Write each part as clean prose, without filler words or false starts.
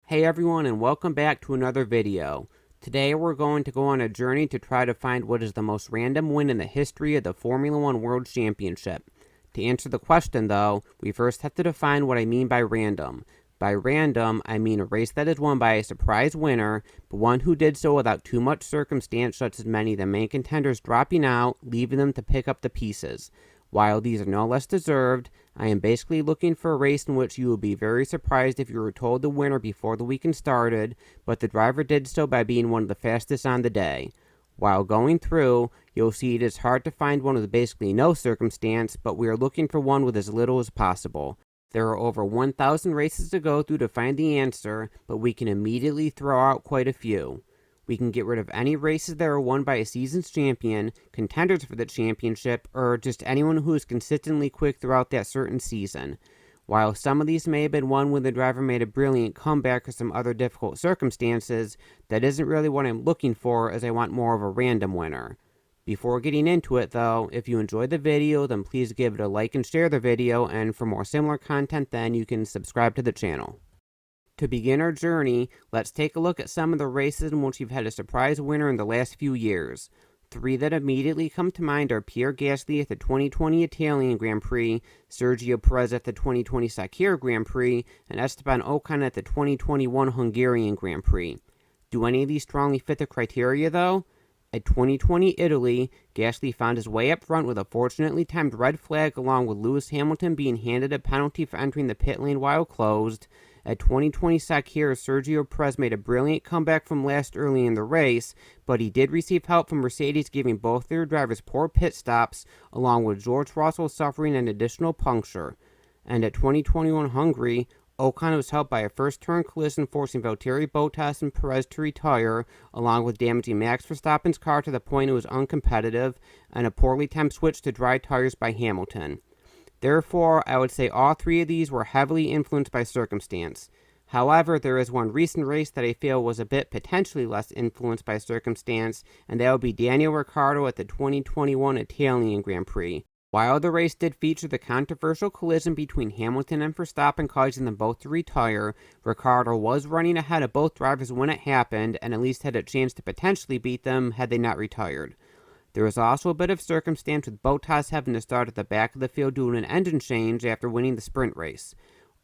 Hey everyone, and welcome back to another video. Today we're going to go on a journey to try to find what is the most random win in the history of the Formula One World Championship. To answer the question though, we first have to define what I mean by random. By random, I mean a race that is won by a surprise winner, but one who did so without too much circumstance, such as many of the main contenders dropping out, leaving them to pick up the pieces. While these are no less deserved, I am basically looking for a race in which you will be very surprised if you were told the winner before the weekend started, but the driver did so by being one of the fastest on the day. While going through, you'll see it is hard to find one with basically no circumstance, but we are looking for one with as little as possible. There are over 1,000 races to go through to find the answer, but we can immediately throw out quite a few. We can get rid of any races that are won by a season's champion, contenders for the championship, or just anyone who is consistently quick throughout that certain season. While some of these may have been won when the driver made a brilliant comeback or some other difficult circumstances, that isn't really what I'm looking for, as I want more of a random winner. Before getting into it though, if you enjoyed the video, then please give it a like and share the video, and for more similar content then you can subscribe to the channel. To begin our journey, let's take a look at some of the races in which you've had a surprise winner in the last few years. Three that immediately come to mind are Pierre Gasly at the 2020 Italian Grand Prix, Sergio Perez at the 2020 Sakir Grand Prix, and Esteban Ocon at the 2021 Hungarian Grand Prix. Do any of these strongly fit the criteria though? At 2020 Italy, Gasly found his way up front with a fortunately timed red flag, along with Lewis Hamilton being handed a penalty for entering the pit lane while closed. At 2020 Sakir, Sergio Perez made a brilliant comeback from last early in the race, but he did receive help from Mercedes, giving both their drivers poor pit stops, along with George Russell suffering an additional puncture. And at 2021 Hungary, Ocon was helped by a first-turn collision, forcing Valtteri Bottas and Perez to retire, along with damaging Max Verstappen's car to the point it was uncompetitive, and a poorly timed switch to dry tires by Hamilton. Therefore, I would say all three of these were heavily influenced by circumstance. However, there is one recent race that I feel was a bit potentially less influenced by circumstance, and that would be Daniel Ricciardo at the 2021 Italian Grand Prix. While the race did feature the controversial collision between Hamilton and Verstappen causing them both to retire, Ricciardo was running ahead of both drivers when it happened, and at least had a chance to potentially beat them had they not retired. There was also a bit of circumstance with Bottas having to start at the back of the field doing an engine change after winning the sprint race.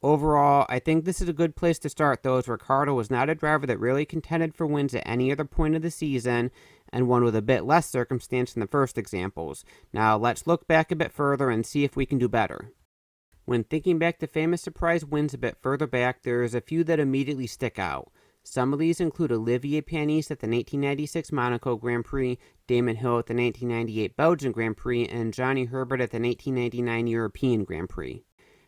Overall, I think this is a good place to start though, as Ricciardo was not a driver that really contended for wins at any other point of the season, and one with a bit less circumstance than the first examples. Now let's look back a bit further and see if we can do better. When thinking back to famous surprise wins a bit further back, there is a few that immediately stick out. Some of these include Olivier Panis at the 1996 Monaco Grand Prix, Damon Hill at the 1998 Belgian Grand Prix, and Johnny Herbert at the 1999 European Grand Prix.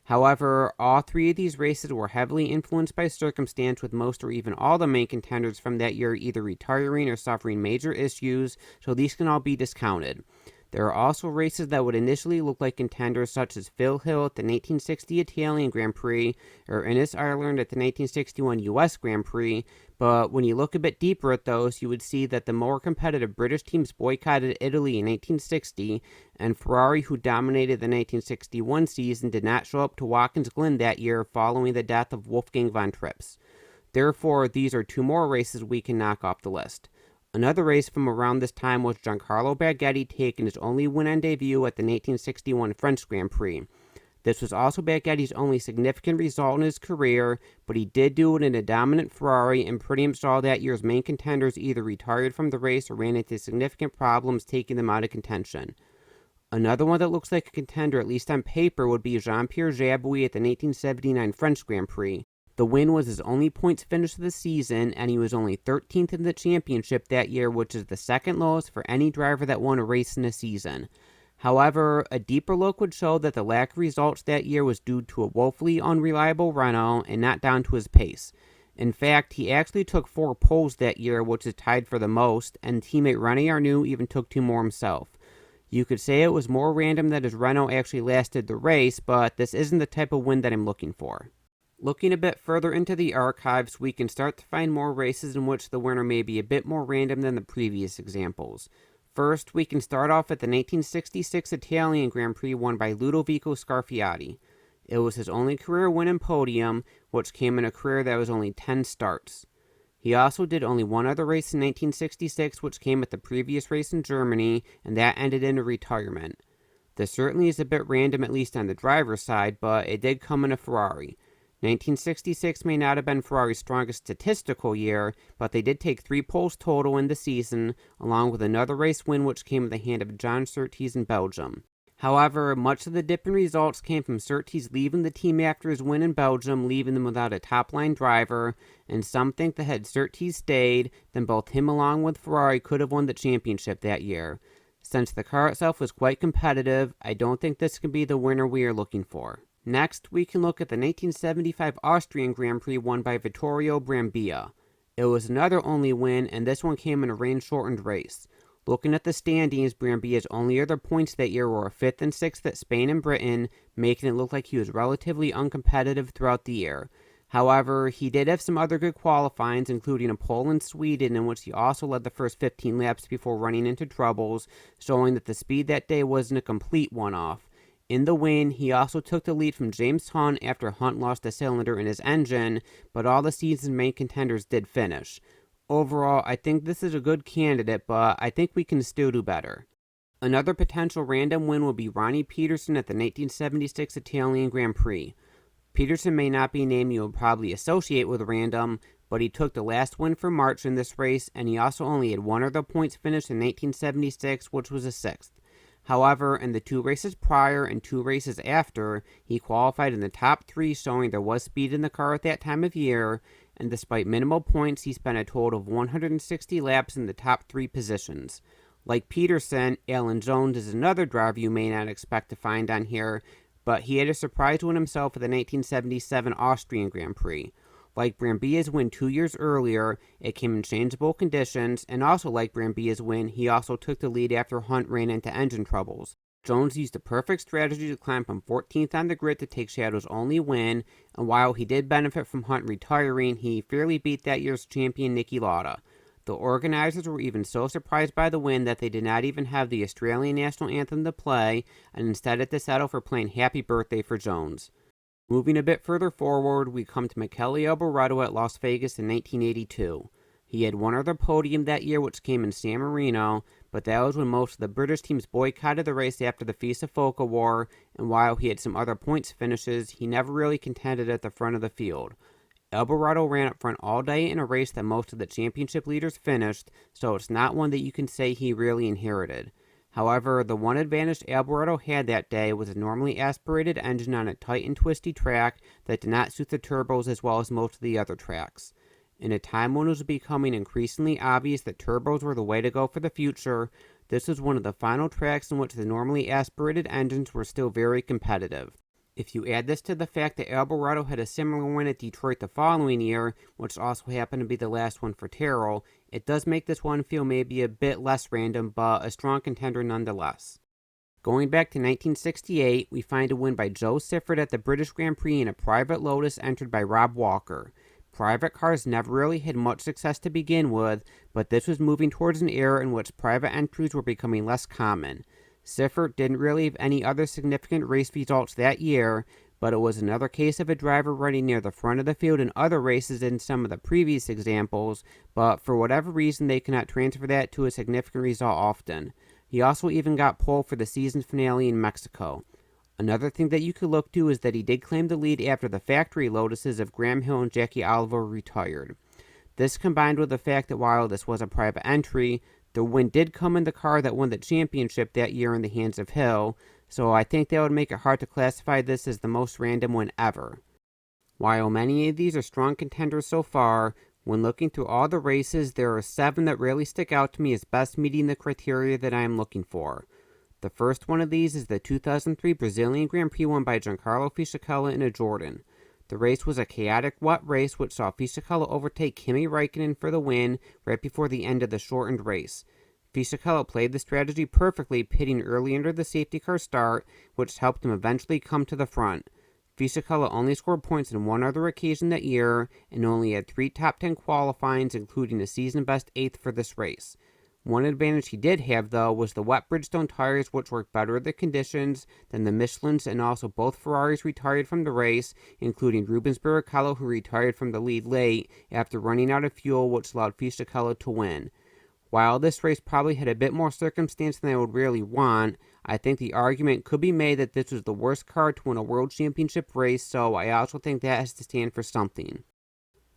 However, all three of these races were heavily influenced by circumstance, with most or even all the main contenders from that year either retiring or suffering major issues, so these can all be discounted. There are also races that would initially look like contenders, such as Phil Hill at the 1960 Italian Grand Prix, or Innes Ireland at the 1961 US Grand Prix, but when you look a bit deeper at those, you would see that the more competitive British teams boycotted Italy in 1860, and Ferrari, who dominated the 1961 season, did not show up to Watkins Glen that year following the death of Wolfgang von Trips. Therefore, these are two more races we can knock off the list. Another race from around this time was Giancarlo Baghetti taking his only win on debut at the 1961 French Grand Prix. This was also Baghetti's only significant result in his career, but he did do it in a dominant Ferrari, and pretty much all that year's main contenders either retired from the race or ran into significant problems, taking them out of contention. Another one that looks like a contender, at least on paper, would be Jean-Pierre Jabouille at the 1979 French Grand Prix. The win was his only points finish of the season, and he was only 13th in the championship that year, which is the second lowest for any driver that won a race in a season. However, a deeper look would show that the lack of results that year was due to a woefully unreliable Renault and not down to his pace. In fact, he actually took 4 poles that year, which is tied for the most, and teammate René Arnoux even took 2 more himself. You could say it was more random that his Renault actually lasted the race, but this isn't the type of win that I'm looking for. Looking a bit further into the archives, we can start to find more races in which the winner may be a bit more random than the previous examples. First, we can start off at the 1966 Italian Grand Prix won by Ludovico Scarfiati. It was his only career win and podium, which came in a career that was only 10 starts. He also did only one other race in 1966, which came at the previous race in Germany, and that ended in a retirement. This certainly is a bit random, at least on the driver's side, but it did come in a Ferrari. 1966 may not have been Ferrari's strongest statistical year, but they did take 3 poles total in the season, along with another race win which came at the hand of John Surtees in Belgium. However, much of the dip in results came from Surtees leaving the team after his win in Belgium, leaving them without a top-line driver, and some think that had Surtees stayed, then both him along with Ferrari could have won the championship that year. Since the car itself was quite competitive, I don't think this can be the winner we are looking for. Next, we can look at the 1975 Austrian Grand Prix won by Vittorio Brambilla. It was another only win, and this one came in a rain-shortened race. Looking at the standings, Brambilla's only other points that year were 5th and 6th at Spain and Britain, making it look like he was relatively uncompetitive throughout the year. However, he did have some other good qualifyings, including a pole in Sweden, in which he also led the first 15 laps before running into troubles, showing that the speed that day wasn't a complete one-off. In the win, he also took the lead from James Hunt after Hunt lost a cylinder in his engine, but all the season's main contenders did finish. Overall, I think this is a good candidate, but I think we can still do better. Another potential random win will be Ronnie Peterson at the 1976 Italian Grand Prix. Peterson may not be a name you will probably associate with random, but he took the last win for March in this race, and he also only had one other points finished in 1976, which was a 6th. However, in the 2 races prior and 2 races after, he qualified in the top 3, showing there was speed in the car at that time of year, and despite minimal points, he spent a total of 160 laps in the top 3 positions. Like Peterson, Alan Jones is another driver you may not expect to find on here, but he had a surprise win himself at the 1977 Austrian Grand Prix. Like Brambilla's win 2 years earlier, it came in changeable conditions, and also like Brambilla's win, he also took the lead after Hunt ran into engine troubles. Jones used the perfect strategy to climb from 14th on the grid to take Shadow's only win, and while he did benefit from Hunt retiring, he fairly beat that year's champion Niki Lauda. The organizers were even so surprised by the win that they did not even have the Australian national anthem to play, and instead had to settle for playing Happy Birthday for Jones. Moving a bit further forward, we come to Michele Alboreto at Las Vegas in 1982. He had one other podium that year, which came in San Marino, but that was when most of the British teams boycotted the race after the FISA-FOCA war, and while he had some other points finishes, he never really contended at the front of the field. Alboreto ran up front all day in a race that most of the championship leaders finished, so it's not one that you can say he really inherited. However, the one advantage Alboreto had that day was a normally aspirated engine on a tight and twisty track that did not suit the turbos as well as most of the other tracks. In a time when it was becoming increasingly obvious that turbos were the way to go for the future, this was one of the final tracks in which the normally aspirated engines were still very competitive. If you add this to the fact that Alboreto had a similar win at Detroit the following year, which also happened to be the last one for Terrell, it does make this one feel maybe a bit less random, but a strong contender nonetheless. Going back to 1968, we find a win by Joe Sifford at the British Grand Prix in a private Lotus entered by Rob Walker. Private cars never really had much success to begin with, but this was moving towards an era in which private entries were becoming less common. Sifford didn't really have any other significant race results that year, but it was another case of a driver running near the front of the field in other races in some of the previous examples, but for whatever reason they cannot transfer that to a significant result often. He also even got pole for the season finale in Mexico. Another thing that you could look to is that he did claim the lead after the factory Lotuses of Graham Hill and Jackie Oliver retired. This combined with the fact that while this was a private entry, the win did come in the car that won the championship that year in the hands of Hill, so I think that would make it hard to classify this as the most random win ever. While many of these are strong contenders so far, when looking through all the races, there are 7 that really stick out to me as best meeting the criteria that I am looking for. The first one of these is the 2003 Brazilian Grand Prix won by Giancarlo Fisichella in a Jordan. The race was a chaotic, wet race which saw Fisichella overtake Kimi Räikkönen for the win right before the end of the shortened race. Fisichella played the strategy perfectly, pitting early under the safety car start, which helped him eventually come to the front. Fisichella only scored points on one other occasion that year, and only had 3 top 10 qualifyings, including a season-best 8th for this race. One advantage he did have, though, was the wet Bridgestone tires, which worked better in the conditions than the Michelins, and also both Ferraris retired from the race, including Rubens Barrichello, who retired from the lead late after running out of fuel, which allowed Fisichella to win. While this race probably had a bit more circumstance than I would really want, I think the argument could be made that this was the worst car to win a World Championship race, so I also think that has to stand for something.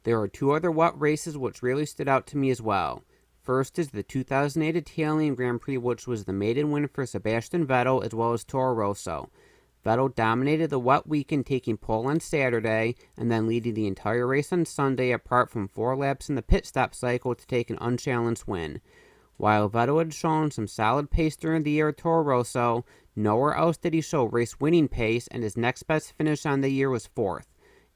There are two other wet races which really stood out to me as well. First is the 2008 Italian Grand Prix, which was the maiden win for Sebastian Vettel as well as Toro Rosso. Vettel dominated the wet weekend, taking pole on Saturday and then leading the entire race on Sunday, apart from 4 laps in the pit stop cycle to take an unchallenged win. While Vettel had shown some solid pace during the year at Toro Rosso, nowhere else did he show race-winning pace, and his next best finish on the year was 4th.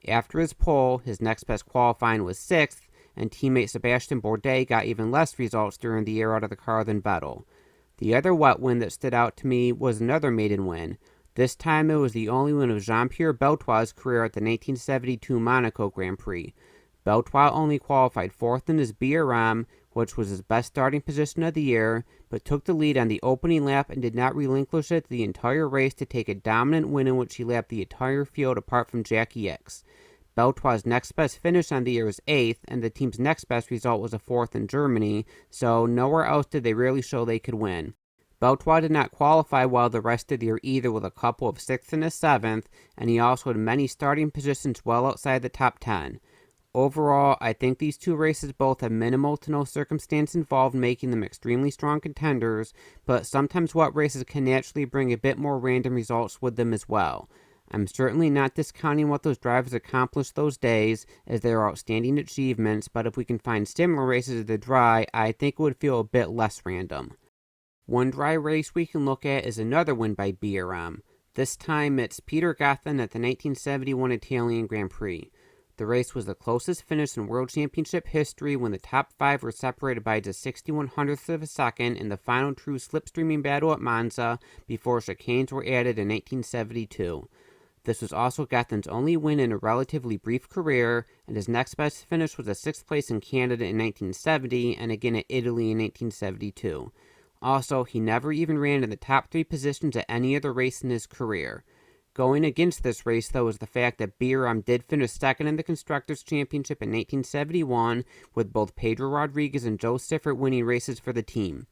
After his pole, his next best qualifying was 6th, and teammate Sebastian Bourdais got even less results during the year out of the car than Vettel. The other wet win that stood out to me was another maiden win. This time it was the only win of Jean-Pierre Beltois' career at the 1972 Monaco Grand Prix. Beltois only qualified 4th in his BRM, which was his best starting position of the year, but took the lead on the opening lap and did not relinquish it the entire race to take a dominant win in which he lapped the entire field apart from Jackie Ickx. Beltois' next best finish on the year was 8th, and the team's next best result was a 4th in Germany, so nowhere else did they really show they could win. Beltois did not qualify well the rest of the year either, with a couple of 6th and a 7th, and he also had many starting positions well outside the top 10. Overall, I think these two races both have minimal to no circumstance involved, making them extremely strong contenders, but sometimes wet races can naturally bring a bit more random results with them as well. I'm certainly not discounting what those drivers accomplished those days, as they are outstanding achievements, but if we can find similar races at the dry, I think it would feel a bit less random. One dry race we can look at is another win by BRM. This time it's Peter Gethin at the 1971 Italian Grand Prix. The race was the closest finish in World Championship history, when the top 5 were separated by just 61/100ths of a second in the final true slipstreaming battle at Monza before chicanes were added in 1972. This was also Gethin's only win in a relatively brief career, and his next best finish was a 6th place in Canada in 1970 and again at Italy in 1972. Also, he never even ran in the top 3 positions at any other race in his career. Going against this race, though, is the fact that BRM did finish 2nd in the Constructors' Championship in 1971, with both Pedro Rodriguez and Joe Siffert winning races for the team.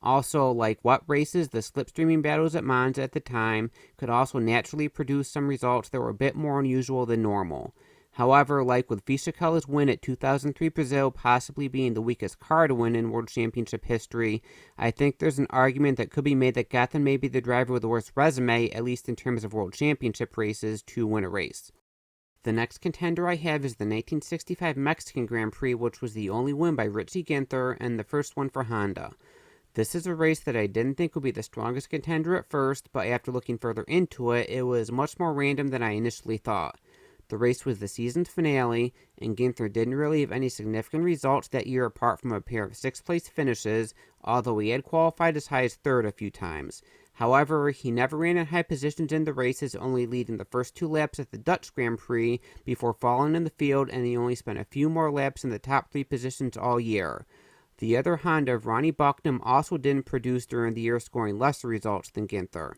Also, like wet races, the slipstreaming battles at Monza at the time could also naturally produce some results that were a bit more unusual than normal. However, like with Fisichella's win at 2003 Brazil possibly being the weakest car to win in World Championship history, I think there's an argument that could be made that Gethin may be the driver with the worst resume, at least in terms of World Championship races, to win a race. The next contender I have is the 1965 Mexican Grand Prix, which was the only win by Richie Ginther and the first one for Honda. This is a race that I didn't think would be the strongest contender at first, but after looking further into it, it was much more random than I initially thought. The race was the season's finale, and Ginther didn't really have any significant results that year apart from a pair of 6th place finishes, although he had qualified as high as 3rd a few times. However, he never ran in high positions in the races, only leading the first 2 laps at the Dutch Grand Prix before falling in the field, and he only spent a few more laps in the top 3 positions all year. The other Honda of Ronnie Bucknam also didn't produce during the year, scoring lesser results than Ginther.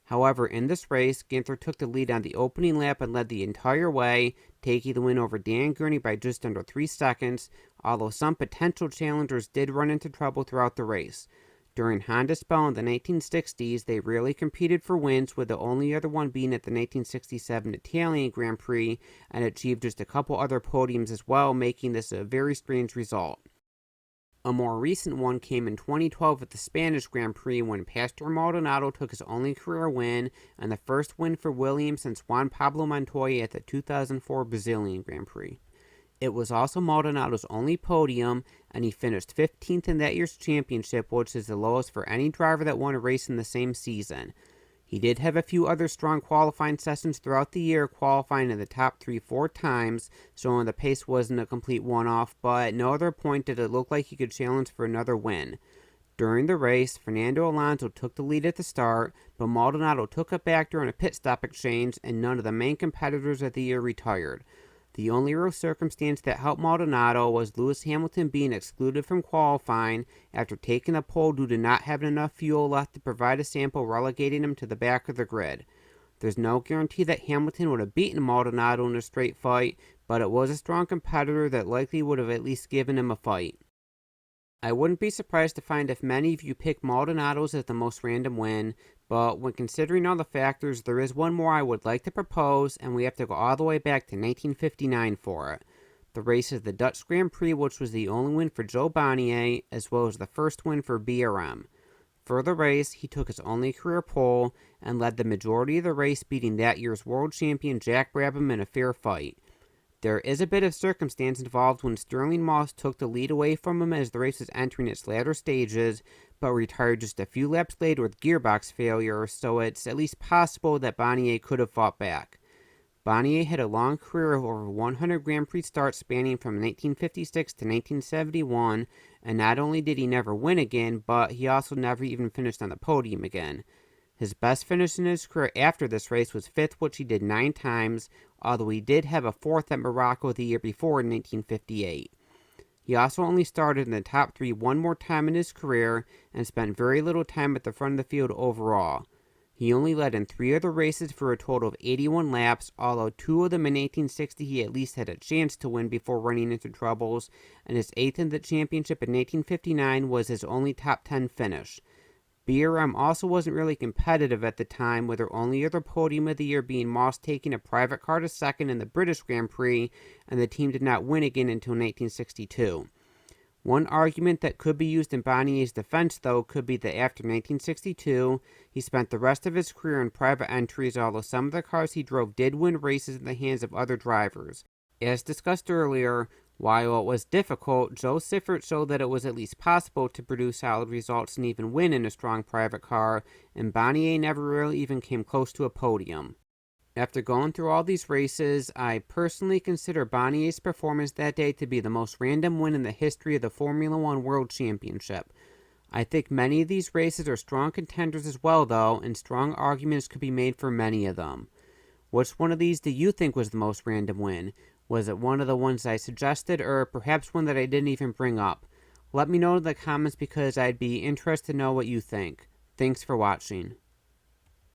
However, in this race, Ginther took the lead on the opening lap and led the entire way, taking the win over Dan Gurney by just under 3 seconds, although some potential challengers did run into trouble throughout the race. During Honda's spell in the 1960s, they rarely competed for wins, with the only other one being at the 1967 Italian Grand Prix, and achieved just a couple other podiums as well, making this a very strange result. A more recent one came in 2012 at the Spanish Grand Prix, when Pastor Maldonado took his only career win, and the first win for Williams since Juan Pablo Montoya at the 2004 Brazilian Grand Prix. It was also Maldonado's only podium, and he finished 15th in that year's championship, which is the lowest for any driver that won a race in the same season. He did have a few other strong qualifying sessions throughout the year, qualifying in the top 3-4 times, showing the pace wasn't a complete one-off, but at no other point did it look like he could challenge for another win. During the race, Fernando Alonso took the lead at the start, but Maldonado took it back during a pit stop exchange, and none of the main competitors of the year retired. The only real circumstance that helped Maldonado was Lewis Hamilton being excluded from qualifying after taking the pole due to not having enough fuel left to provide a sample, relegating him to the back of the grid. There's no guarantee that Hamilton would have beaten Maldonado in a straight fight, but it was a strong competitor that likely would have at least given him a fight. I wouldn't be surprised to find if many of you pick Maldonado's as the most random win, but when considering all the factors, there is one more I would like to propose, and we have to go all the way back to 1959 for it. The race is the Dutch Grand Prix, which was the only win for Joe Bonnier, as well as the first win for BRM. For the race, he took his only career pole and led the majority of the race, beating that year's world champion Jack Brabham in a fair fight. There is a bit of circumstance involved when Stirling Moss took the lead away from him as the race was entering its latter stages, but retired just a few laps later with gearbox failure, so it's at least possible that Bonnier could have fought back. Bonnier had a long career of over 100 Grand Prix starts spanning from 1956 to 1971, and not only did he never win again, but he also never even finished on the podium again. His best finish in his career after this race was 5th, which he did 9 times, although he did have a 4th at Morocco the year before in 1958. He also only started in the top 3 one more time in his career and spent very little time at the front of the field overall. He only led in 3 other races for a total of 81 laps, although 2 of them in 1860 he at least had a chance to win before running into troubles, and his 8th in the championship in 1859 was his only top 10 finish. BRM also wasn't really competitive at the time, with their only other podium of the year being Moss taking a private car to 2nd in the British Grand Prix, and the team did not win again until 1962. One argument that could be used in Bonnier's defense, though, could be that after 1962, he spent the rest of his career in private entries, although some of the cars he drove did win races in the hands of other drivers. As discussed earlier, while it was difficult, Joe Siffert showed that it was at least possible to produce solid results and even win in a strong private car, and Bonnier never really even came close to a podium. After going through all these races, I personally consider Bonnier's performance that day to be the most random win in the history of the Formula One World Championship. I think many of these races are strong contenders as well, though, and strong arguments could be made for many of them. Which one of these do you think was the most random win? Was it one of the ones I suggested, or perhaps one that I didn't even bring up? Let me know in the comments because I'd be interested to know what you think. Thanks for watching.